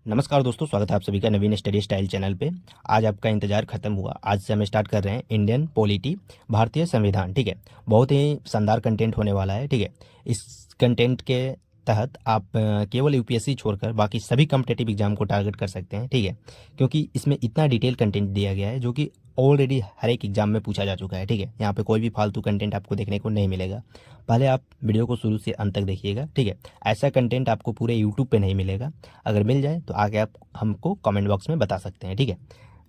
नमस्कार दोस्तों, स्वागत है आप सभी का नवीन स्टडी स्टाइल चैनल पे। आज आपका इंतजार खत्म हुआ। आज से हम स्टार्ट कर रहे हैं इंडियन पॉलिटी, भारतीय संविधान। ठीक है, बहुत ही शानदार कंटेंट होने वाला है। ठीक है, इस कंटेंट के तहत आप केवल यूपीएससी छोड़कर बाकी सभी कॉम्पिटिटिव एग्जाम को टारगेट कर सकते हैं। ठीक है, क्योंकि इसमें इतना डिटेल कंटेंट दिया गया है जो कि ऑलरेडी हर एक एग्जाम में पूछा जा चुका है। ठीक है, यहाँ पे कोई भी फालतू कंटेंट आपको देखने को नहीं मिलेगा। पहले आप वीडियो को शुरू से अंत तक देखिएगा। ठीक है, ऐसा कंटेंट आपको पूरे यूट्यूब पे नहीं मिलेगा। अगर मिल जाए तो आगे आप हमको कमेंट बॉक्स में बता सकते हैं। ठीक है,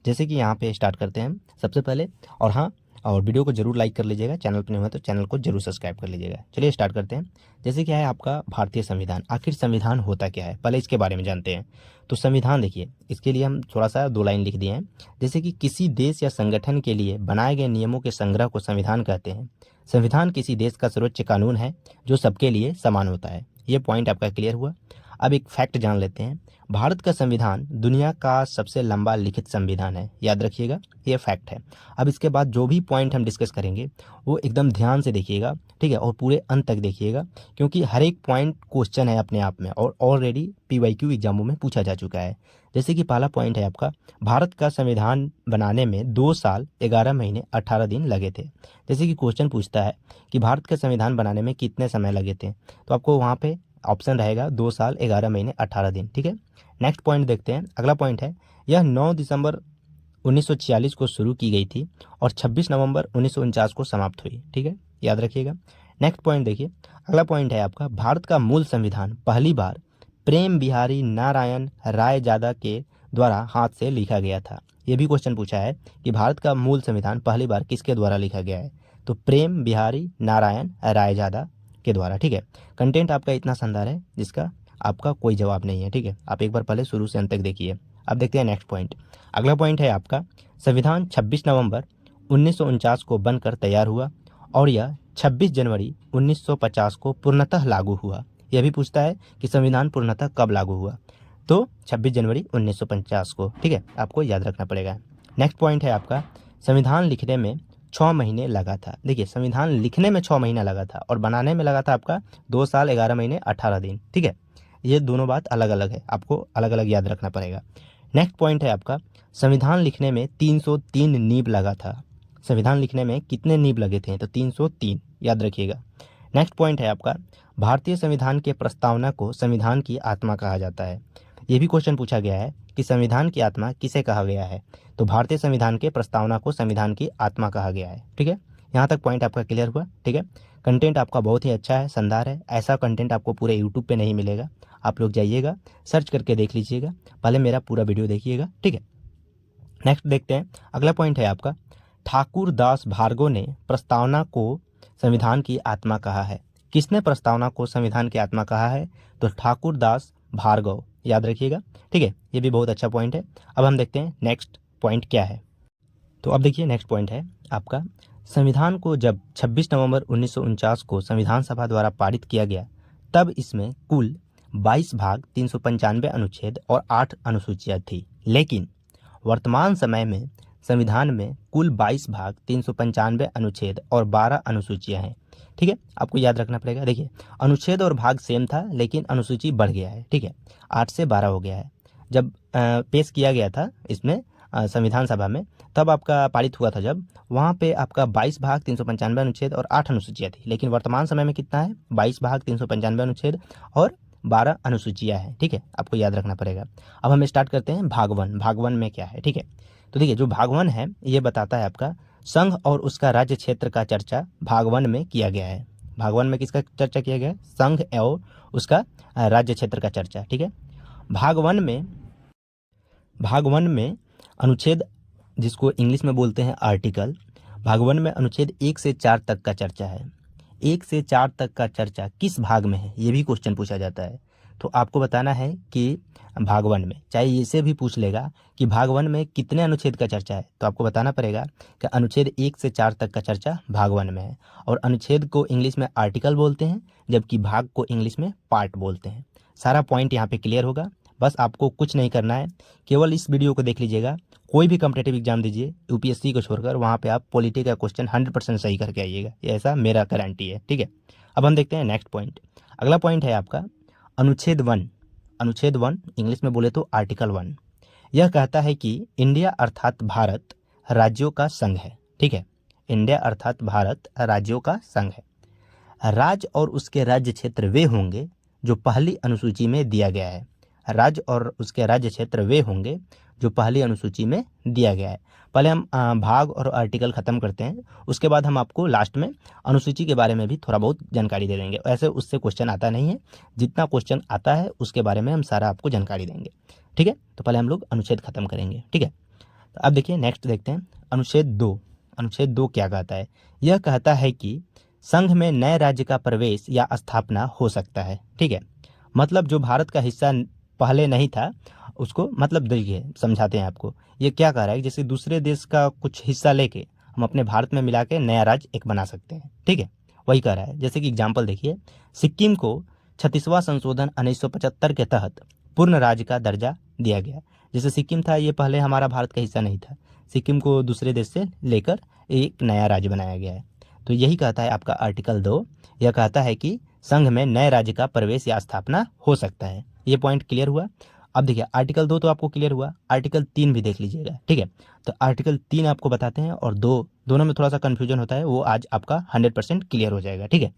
जैसे कि यहाँ पे स्टार्ट करते हैं हम सबसे पहले। और हाँ, और वीडियो को जरूर लाइक कर लीजिएगा। चैनल पर नहीं हुआ तो चैनल को जरूर सब्सक्राइब कर लीजिएगा। चलिए स्टार्ट करते हैं। जैसे क्या है आपका भारतीय संविधान। आखिर संविधान होता क्या है, पहले इसके बारे में जानते हैं। तो संविधान देखिए, इसके लिए हम थोड़ा सा दो लाइन लिख दिए हैं। जैसे कि किसी देश या संगठन के लिए बनाए गए नियमों के संग्रह को संविधान कहते हैं। संविधान किसी देश का सर्वोच्च कानून है जो सबके लिए समान होता है। ये पॉइंट आपका क्लियर हुआ। अब एक फैक्ट जान लेते हैं। भारत का संविधान दुनिया का सबसे लंबा लिखित संविधान है, याद रखिएगा, ये फैक्ट है। अब इसके बाद जो भी पॉइंट हम डिस्कस करेंगे वो एकदम ध्यान से देखिएगा। ठीक है, और पूरे अंत तक देखिएगा, क्योंकि हर एक पॉइंट क्वेश्चन है अपने आप में और ऑलरेडी पीवाईक्यू एग्जामों में पूछा जा चुका है। जैसे कि पहला पॉइंट है आपका, भारत का संविधान बनाने में 2 साल 11 महीने 18 दिन लगे थे। जैसे कि क्वेश्चन पूछता है कि भारत का संविधान बनाने में कितने समय लगे थे, तो आपको वहाँ पे ऑप्शन रहेगा 2 साल 11 महीने 18 दिन। ठीक है, नेक्स्ट पॉइंट देखते हैं। अगला पॉइंट है, यह 9 दिसंबर 1946 को शुरू की गई थी और 26 नवंबर 1949 को समाप्त हुई। ठीक है, याद रखिएगा। नेक्स्ट पॉइंट देखिए, अगला पॉइंट है आपका, भारत का मूल संविधान पहली बार प्रेम बिहारी नारायण रायजादा के द्वारा हाथ से लिखा गया था। यह भी क्वेश्चन पूछा है कि भारत का मूल संविधान पहली बार किसके द्वारा लिखा गया है, तो प्रेम बिहारी नारायण रायजादा के द्वारा। ठीक है, कंटेंट आपका इतना शानदार है जिसका आपका कोई जवाब नहीं है। ठीक है, आप एक बार पहले शुरू से अंत तक देखिए। अब देखते हैं नेक्स्ट पॉइंट। अगला पॉइंट है आपका, संविधान 26 नवंबर 1949 को बनकर तैयार हुआ और यह 26 जनवरी 1950 को पूर्णतः लागू हुआ। यह भी पूछता है कि संविधान पूर्णतः कब लागू हुआ, तो 26 जनवरी 1950 को। ठीक है, आपको याद रखना पड़ेगा। नेक्स्ट पॉइंट है आपका, संविधान लिखने में 6 महीने लगा था। देखिए, संविधान लिखने में 6 महीना लगा था और बनाने में लगा था आपका 2 साल 11 महीने 18 दिन। ठीक है, ये दोनों बात अलग अलग है, आपको अलग अलग याद रखना पड़ेगा। नेक्स्ट पॉइंट है आपका, संविधान लिखने में 303 नींव लगा था। संविधान लिखने में कितने नींव लगे थे, तो 303, याद रखिएगा। नेक्स्ट पॉइंट है आपका, भारतीय संविधान के प्रस्तावना को संविधान की आत्मा कहा जाता है। ये भी क्वेश्चन पूछा गया है कि संविधान की आत्मा किसे कहा गया है, तो भारतीय संविधान के प्रस्तावना को संविधान की आत्मा कहा गया है। ठीक है, यहाँ तक पॉइंट आपका क्लियर हुआ। ठीक है, कंटेंट आपका बहुत ही अच्छा है, शानदार है। ऐसा कंटेंट आपको पूरे यूट्यूब पे नहीं मिलेगा। आप लोग जाइएगा, सर्च करके देख लीजिएगा, पहले मेरा पूरा वीडियो देखिएगा। ठीक है, नेक्स्ट देखते हैं। अगला पॉइंट है आपका, ठाकुर दास भार्गव ने प्रस्तावना को संविधान की आत्मा कहा है। किसने प्रस्तावना को संविधान की आत्मा कहा है, तो ठाकुर दास भार्गव, याद रखिएगा। ठीक है, ये भी बहुत अच्छा पॉइंट है। अब हम देखते हैं नेक्स्ट पॉइंट क्या है। तो अब देखिए, नेक्स्ट पॉइंट है आपका, संविधान को जब 26 नवंबर 1949 को संविधान सभा द्वारा पारित किया गया, तब इसमें कुल 22 भाग 395 अनुच्छेद और 8 अनुसूचियां थी। लेकिन वर्तमान समय में संविधान में कुल 22 भाग 395 अनुच्छेद और 12 अनुसूचियां हैं। ठीक है, आपको याद रखना पड़ेगा। देखिए, अनुच्छेद और भाग सेम था लेकिन अनुसूची बढ़ गया है। ठीक है, 8 से 12 हो गया है। जब पेश किया गया था इसमें संविधान सभा में, तब आपका पारित हुआ था जब, वहाँ पे आपका 22 भाग 395 अनुच्छेद और 8 अनुसूचियाँ थी। लेकिन वर्तमान समय में कितना है, 22 भाग 395 अनुच्छेद और 12 अनुसूचियाँ हैं। ठीक है, आपको याद रखना पड़ेगा। अब हम स्टार्ट करते हैं भाग वन। भाग वन में क्या है, ठीक है, तो देखिए, जो भाग वन है ये बताता है आपका संघ और उसका राज्य क्षेत्र का चर्चा भाग वन में किया गया है। भाग वन में किसका चर्चा किया गया है, संघ और उसका राज्य क्षेत्र का चर्चा। ठीक है, भाग वन में अनुच्छेद, जिसको इंग्लिश में बोलते हैं आर्टिकल, भाग वन में अनुच्छेद 1 से 4 तक का चर्चा है। 1 से 4 तक का चर्चा किस भाग में है, ये भी क्वेश्चन पूछा जाता है। तो आपको बताना है कि भाग वन में, चाहे इसे भी पूछ लेगा कि भाग वन में कितने अनुच्छेद का चर्चा है, तो आपको बताना पड़ेगा कि अनुच्छेद 1 से 4 तक का चर्चा भाग वन में है। और अनुच्छेद को इंग्लिश में आर्टिकल बोलते हैं, जबकि भाग को इंग्लिश में पार्ट बोलते हैं। सारा पॉइंट यहाँ पे क्लियर होगा। बस आपको कुछ नहीं करना है, केवल इस वीडियो को देख लीजिएगा। कोई भी कॉम्पिटिटिव एग्जाम दीजिए यूपीएससी को छोड़कर, वहाँ पे आप पॉलिटी का क्वेश्चन 100% सही करके आइएगा, ये ऐसा मेरा गारंटी है। ठीक है, अब हम देखते हैं नेक्स्ट पॉइंट। अगला पॉइंट है आपका अनुच्छेद 1, अनुच्छेद 1 इंग्लिश में बोले तो आर्टिकल 1, यह कहता है कि इंडिया अर्थात भारत राज्यों का संघ है। ठीक है, इंडिया अर्थात भारत राज्यों का संघ है। राज्य और उसके राज्य क्षेत्र वे होंगे जो पहली अनुसूची में दिया गया है। राज्य और उसके राज्य क्षेत्र वे होंगे जो पहली अनुसूची में दिया गया है। पहले हम भाग और आर्टिकल ख़त्म करते हैं, उसके बाद हम आपको लास्ट में अनुसूची के बारे में भी थोड़ा बहुत जानकारी दे देंगे। ऐसे उससे क्वेश्चन आता नहीं है, जितना क्वेश्चन आता है उसके बारे में हम सारा आपको जानकारी देंगे। ठीक है, तो पहले हम लोग अनुच्छेद ख़त्म करेंगे। ठीक है, तो अब देखिए नेक्स्ट देखते हैं अनुच्छेद 2। अनुच्छेद 2 क्या कहता है? यह कहता है कि संघ में नए राज्य का प्रवेश या स्थापना हो सकता है। ठीक है, मतलब जो भारत का हिस्सा पहले नहीं था उसको, मतलब देखिए समझाते हैं आपको। ये क्या कह रहा है, जैसे दूसरे देश का कुछ हिस्सा लेके हम अपने भारत में मिला के नया राज्य एक बना सकते हैं। ठीक है, वही कह रहा है। जैसे कि एग्जाम्पल देखिए, सिक्किम को 36वां संशोधन 1975 के तहत पूर्ण राज्य का दर्जा दिया गया। जैसे सिक्किम था, ये पहले हमारा भारत का हिस्सा नहीं था, सिक्किम को दूसरे देश से लेकर एक नया राज्य बनाया गया है। तो यही कहता है आपका आर्टिकल 2, यह कहता है कि संघ में नए राज्य का प्रवेश या स्थापना हो सकता है। ये पॉइंट क्लियर हुआ। अब देखिए आर्टिकल 2 तो आपको क्लियर हुआ, आर्टिकल 3 भी देख लीजिएगा। ठीक है, तो आर्टिकल 3 आपको बताते हैं, और दोनों में थोड़ा सा कन्फ्यूजन होता है, वो आज आपका 100% क्लियर हो जाएगा। ठीक है,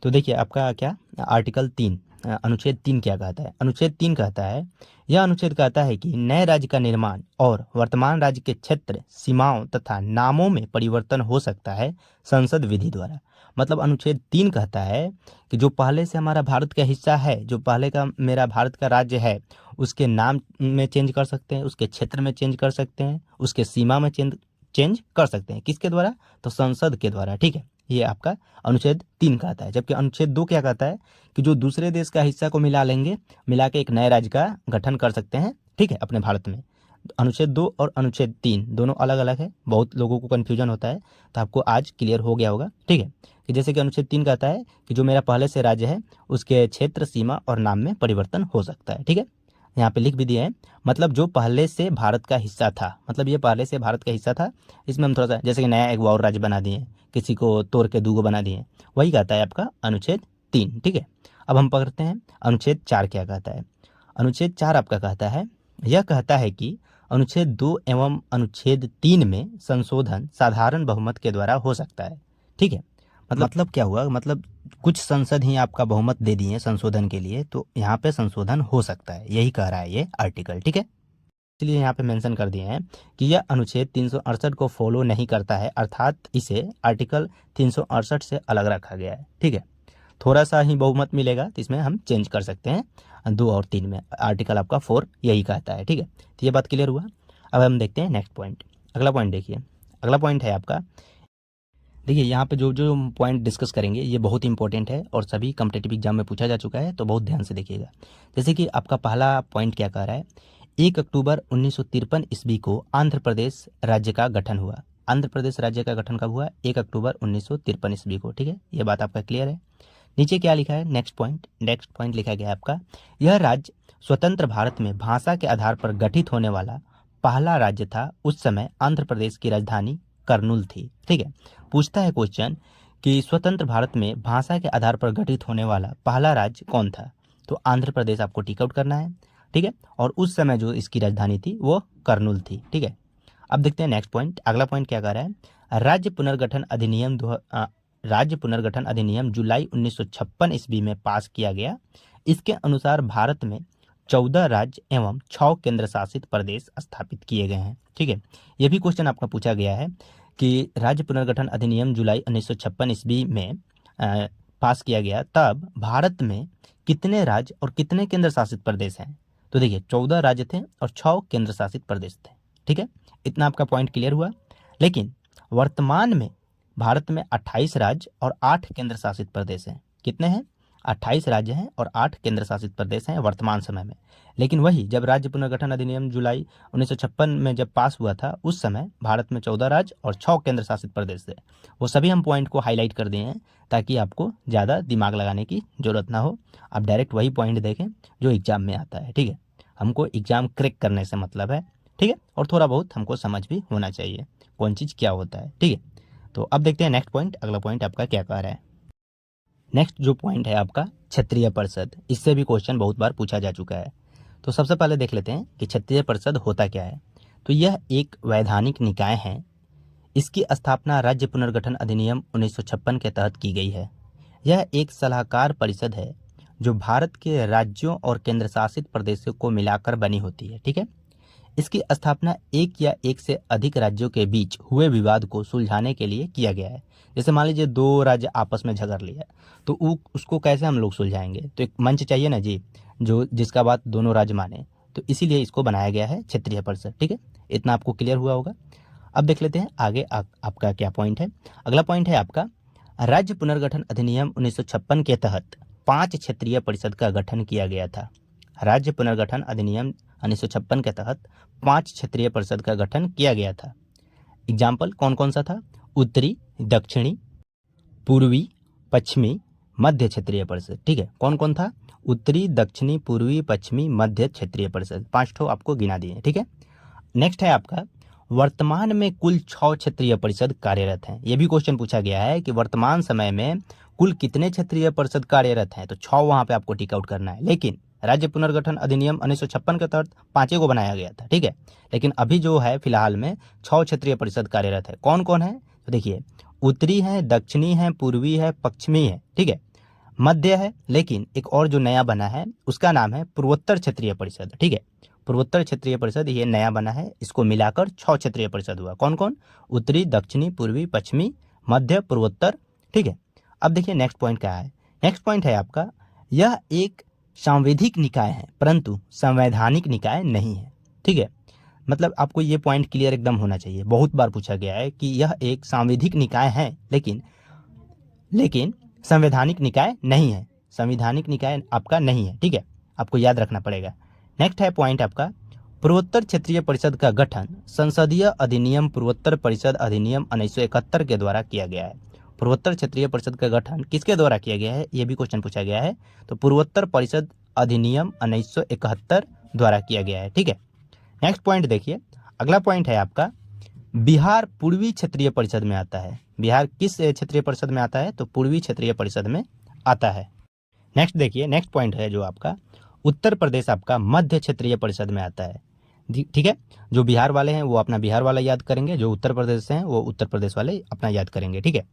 तो देखिए आपका क्या आर्टिकल 3 अनुच्छेद 3 क्या कहता है? अनुच्छेद 3 कहता है, यह अनुच्छेद कहता है कि नए राज्य का निर्माण और वर्तमान राज्य के क्षेत्र, सीमाओं तथा नामों में परिवर्तन हो सकता है संसद विधि द्वारा। मतलब अनुच्छेद 3 कहता है कि जो पहले से हमारा भारत का हिस्सा है, जो पहले का मेरा भारत का राज्य है, उसके नाम में चेंज कर सकते हैं, उसके क्षेत्र में चेंज कर सकते हैं, उसके सीमा में चेंज कर सकते हैं। किसके द्वारा? तो संसद के द्वारा। ठीक है, ये आपका अनुच्छेद 3 कहता है। जबकि अनुच्छेद 2 क्या कहता है कि जो दूसरे देश का हिस्सा को मिला लेंगे, मिला के एक नए राज्य का गठन कर सकते हैं। ठीक है, अपने भारत में। अनुच्छेद 2 और अनुच्छेद 3 दोनों अलग अलग है, बहुत लोगों को कन्फ्यूजन होता है, तो आपको आज क्लियर हो गया होगा। ठीक है, कि जैसे कि अनुच्छेद 3 कहता है कि जो मेरा पहले से राज्य है उसके क्षेत्र, सीमा और नाम में परिवर्तन हो सकता है। ठीक है, यहाँ पे लिख भी दिए हैं, मतलब जो पहले से भारत का हिस्सा था, मतलब ये पहले से भारत का हिस्सा था, इसमें हम थोड़ा सा जैसे कि नया एक और राज्य बना दिए, किसी को तोड़ के दूगो बना दिए, वही कहता है आपका अनुच्छेद 3। ठीक है, अब हम पकड़ते हैं अनुच्छेद 4 क्या कहता है। अनुच्छेद 4 आपका कहता है, यह कहता है कि अनुच्छेद 2 एवं अनुच्छेद 3 में संशोधन साधारण बहुमत के द्वारा हो सकता है। ठीक है, मतलब क्या हुआ, मतलब कुछ संसद ही आपका बहुमत दे दिए संशोधन के लिए, तो यहाँ पे संशोधन हो सकता है, यही कह रहा है ये आर्टिकल। ठीक है, इसलिए यहाँ पे मेंशन कर दिए हैं कि यह अनुच्छेद 368 को फॉलो नहीं करता है, अर्थात इसे आर्टिकल 368 से अलग रखा गया है। ठीक है, थोड़ा सा ही बहुमत मिलेगा तो इसमें हम चेंज कर सकते हैं 2 और 3 में। आर्टिकल आपका 4 यही कहता है। ठीक है, तो ये बात क्लियर हुआ। अब हम देखते हैं नेक्स्ट पॉइंट। अगला पॉइंट देखिए, अगला पॉइंट है आपका, देखिए यहाँ पे जो जो पॉइंट डिस्कस करेंगे ये बहुत इंपॉर्टेंट है और सभी कॉम्पिटिटिव एग्जाम में पूछा जा चुका है, तो बहुत ध्यान से देखिएगा। जैसे कि आपका पहला पॉइंट क्या कह रहा है, 1 अक्टूबर 1953 ईस्वी को आंध्र प्रदेश राज्य का गठन हुआ। आंध्र प्रदेश राज्य का गठन कब हुआ? 1 अक्टूबर 1953 ईस्वी को। ठीक है, ये बात आपका क्लियर है। नीचे क्या लिखा है, नेक्स्ट पॉइंट लिखा गया है आपका, यह राज्य स्वतंत्र भारत में भाषा के आधार पर गठित होने वाला पहला राज्य था। उस समय आंध्र प्रदेश की राजधानी करनूल थी। ठीक है, पूछता है क्वेश्चन कि स्वतंत्र भारत में भाषा के आधार पर गठित होने वाला पहला राज्य कौन था? तो आंध्र प्रदेश आपको टिक आउट करना है। ठीक है, और उस समय जो इसकी राजधानी थी वो करनूल थी। ठीक है, अब देखते हैं नेक्स्ट पॉइंट। अगला पॉइंट क्या कह रहा है, राज्य पुनर्गठन अधिनियम जुलाई 1956 ईस्वी में पास किया गया। इसके अनुसार भारत में 14 राज्य एवं 6 केंद्र शासित प्रदेश स्थापित किए गए हैं। ठीक है, यह भी क्वेश्चन आपका पूछा गया है कि राज्य पुनर्गठन अधिनियम जुलाई 1956 ईस्वी में पास किया गया, तब भारत में कितने राज्य और कितने केंद्र शासित प्रदेश हैं? तो देखिए 14 राज्य थे और 6 केंद्र शासित प्रदेश थे। ठीक है, इतना आपका पॉइंट क्लियर हुआ। लेकिन वर्तमान में भारत में 28 राज्य और 8 केंद्र शासित प्रदेश हैं। कितने हैं? 28 राज्य हैं और 8 केंद्र शासित प्रदेश हैं वर्तमान समय में। लेकिन वही जब राज्य पुनर्गठन अधिनियम जुलाई 1956 में जब पास हुआ था, उस समय भारत में 14 राज्य और 6 केंद्र शासित प्रदेश थे। वो सभी हम पॉइंट को हाईलाइट कर दिए हैं ताकि आपको ज़्यादा दिमाग लगाने की ज़रूरत ना हो, आप डायरेक्ट वही पॉइंट देखें जो एग्जाम में आता है। ठीक है, हमको एग्जाम क्रैक करने से मतलब है। ठीक है, और थोड़ा बहुत हमको समझ भी होना चाहिए कौन चीज़ क्या होता है। ठीक है, तो अब देखते हैं नेक्स्ट पॉइंट। अगला पॉइंट आपका क्या कह रहा है। नेक्स्ट जो पॉइंट है आपका क्षत्रिय परिषद, इससे भी क्वेश्चन बहुत बार पूछा जा चुका है। तो सबसे पहले देख लेते हैं कि क्षत्रिय परिषद होता क्या है। तो यह एक वैधानिक निकाय है। इसकी स्थापना राज्य पुनर्गठन अधिनियम 1956 के तहत की गई है। यह एक सलाहकार परिषद है जो भारत के राज्यों और केंद्र शासित प्रदेशों को मिलाकर बनी होती है। ठीक है। इसकी स्थापना एक या एक से अधिक राज्यों के बीच हुए विवाद को सुलझाने के लिए किया गया है। जैसे मान लीजिए दो राज्य आपस में झगड़ लिया, तो उसको कैसे हम लोग सुलझाएंगे? तो एक मंच चाहिए ना जी, जो जिसका बात दोनों राज्य माने। तो इसीलिए इसको बनाया गया है क्षत्रिय परिषद। ठीक है, इतना आपको क्लियर हुआ होगा। अब देख लेते हैं आगे आपका क्या पॉइंट है। अगला पॉइंट है आपका, राज्य पुनर्गठन अधिनियम 1956 के तहत 5 क्षेत्रीय परिषद का गठन किया गया था। राज्य पुनर्गठन अधिनियम 1956 के तहत 5 क्षेत्रीय परिषद का गठन किया गया था। एग्जाम्पल कौन कौन सा था? उत्तरी, दक्षिणी, पूर्वी, पश्चिमी, मध्य क्षेत्रीय परिषद। ठीक है, कौन कौन था? उत्तरी, दक्षिणी, पूर्वी, पश्चिमी, मध्य क्षेत्रीय परिषद। 5 ठो आपको गिना दिए। ठीक है। नेक्स्ट है आपका, वर्तमान में कुल 6 क्षेत्रीय परिषद कार्यरत हैं। ये भी क्वेश्चन पूछा गया है कि वर्तमान समय में कुल कितने क्षेत्रीय परिषद कार्यरत हैं। तो 6 वहां पे आपको टिक आउट करना है। लेकिन राज्य पुनर्गठन अधिनियम 1956 के तहत 5 को बनाया गया था। ठीक है, लेकिन अभी जो है फिलहाल में 6 क्षेत्रीय परिषद कार्यरत है। कौन कौन है? तो देखिए, उत्तरी है, दक्षिणी है, पूर्वी है, पश्चिमी है। ठीक है, मध्य है, लेकिन एक और जो नया बना है उसका नाम है पूर्वोत्तर क्षेत्रीय परिषद। ठीक है, पूर्वोत्तर क्षेत्रीय परिषद ये नया बना है। इसको मिलाकर 6 क्षेत्रीय परिषद हुआ। कौन कौन? उत्तरी, दक्षिणी, पूर्वी, पश्चिमी, मध्य, पूर्वोत्तर। ठीक है, अब देखिए नेक्स्ट पॉइंट क्या है। नेक्स्ट पॉइंट है आपका, यह एक सांविधिक निकाय है परंतु संवैधानिक निकाय नहीं है। ठीक है, मतलब आपको ये पॉइंट क्लियर एकदम होना चाहिए। बहुत बार पूछा गया है कि यह एक सांविधिक निकाय है लेकिन संवैधानिक निकाय नहीं है। संवैधानिक निकाय आपका नहीं है। ठीक है, आपको याद रखना पड़ेगा। नेक्स्ट है पॉइंट आपका, पूर्वोत्तर क्षेत्रीय परिषद का गठन संसदीय अधिनियम पूर्वोत्तर परिषद अधिनियम 1971 के द्वारा किया गया है। पूर्वोत्तर क्षेत्रीय परिषद का गठन किसके द्वारा किया गया है? ये भी क्वेश्चन पूछा गया है। तो पूर्वोत्तर परिषद अधिनियम 1971 द्वारा किया गया है। ठीक है, नेक्स्ट पॉइंट देखिए। अगला पॉइंट है आपका, बिहार पूर्वी क्षेत्रीय परिषद में आता है। बिहार किस क्षेत्रीय परिषद में आता है? तो पूर्वी क्षेत्रीय परिषद में आता है। नेक्स्ट देखिए, नेक्स्ट पॉइंट है जो आपका, उत्तर प्रदेश आपका मध्य क्षेत्रीय परिषद में आता है। ठीक है, जो बिहार वाले हैं वो अपना बिहार वाला याद करेंगे, जो उत्तर प्रदेश से हैं वो उत्तर प्रदेश वाले अपना याद करेंगे। ठीक है,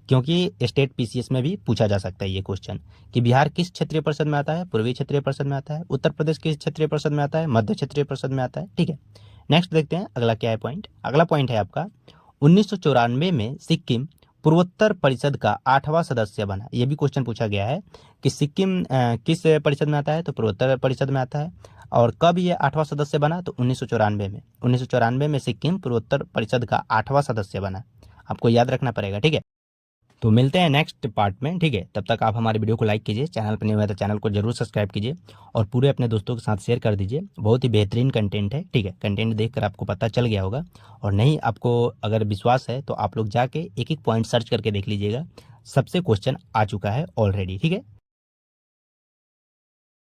क्योंकि स्टेट पीसीएस में भी पूछा जा सकता है ये क्वेश्चन कि बिहार किस क्षेत्रीय परिषद में आता है? पूर्वी क्षेत्रीय परिषद में आता है। उत्तर प्रदेश किस क्षेत्रीय परिषद में आता है? मध्य क्षेत्रीय परिषद में आता है। ठीक है, नेक्स्ट देखते हैं अगला क्या है पॉइंट। अगला पॉइंट है आपका, 1994 में सिक्किम पूर्वोत्तर परिषद का 8वां सदस्य बना। ये भी क्वेश्चन पूछा गया है कि सिक्किम किस परिषद में आता है? तो पूर्वोत्तर परिषद में आता है। और कब ये 8वां सदस्य बना? तो 1994 में। 1994 में सिक्किम पूर्वोत्तर परिषद का 8वां सदस्य बना। आपको याद रखना पड़ेगा। ठीक है, तो मिलते हैं नेक्स्ट पार्ट में। ठीक है, तब तक आप हमारे वीडियो को लाइक कीजिए, चैनल पर नहीं हुआ तो चैनल को जरूर सब्सक्राइब कीजिए और पूरे अपने दोस्तों के साथ शेयर कर दीजिए। बहुत ही बेहतरीन कंटेंट है। ठीक है, कंटेंट देखकर आपको पता चल गया होगा, और नहीं आपको अगर विश्वास है तो आप लोग जाके एक एक पॉइंट सर्च करके देख लीजिएगा। सबसे क्वेश्चन आ चुका है ऑलरेडी। ठीक है।